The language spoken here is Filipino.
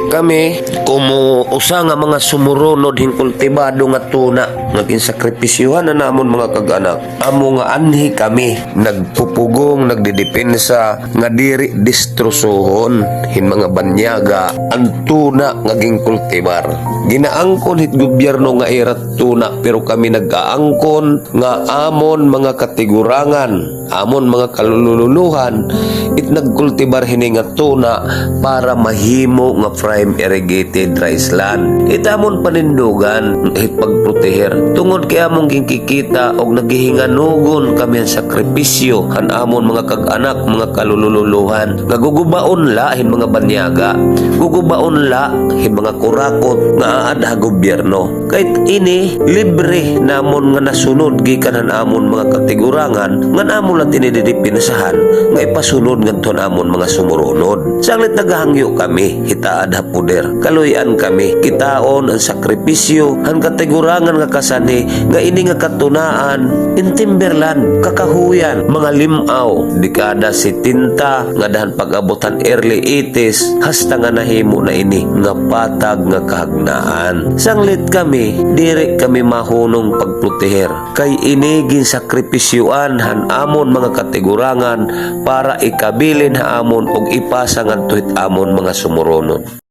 kami kumuusa nga mga sumuronod hing kultibado nga tuna nga ginsakripisyuhan na namon mga kag-anak. Amo nga anhi kami nagpupugong nagdidepensa nga diri distrosohon hin mga banyaga ang tuna nga ginkultibar. Ginaangkon hit gobyerno nga irat tuna pero kami nag-aangkon nga amon mga katigurangan, amon mga kalululuhan it nagkultibar hini nga tuna para mahimo nga prime irrigated rice land. Itamon panindugan hit pagproteher tungod kay among gingkikita og naghihinganugon kami ang sakripisyo han amon mga kag-anak mga kalululuhan nga gugubaon la hin mga banyaga, gugubaon la hin mga kurakot nga aad gobyerno. Kahit ini libre namon nga nasunod gikan han amon mga katigurangan nga namon lang tinididipinsahan nga ipasunod ngadto namon mga sumuronod. Sanglit naghangyo kami hitaad ha puder, kaluyan kami kitaon ang sakripisyo han katigurangan nga kasani nga ini nga katunaan in Timberland kakahuyan mga limaw dekada 70 nga dahan pag-abutan early 80s hasta nga nahimo na ini nga patag nga kahagnaan. Sanglit kami diri kami mahunong pagproteher kay ini ginsakripisyuan han amon mga katigurangan para ikabilin ha amon og ipasa ngadto amon mga sumuronod.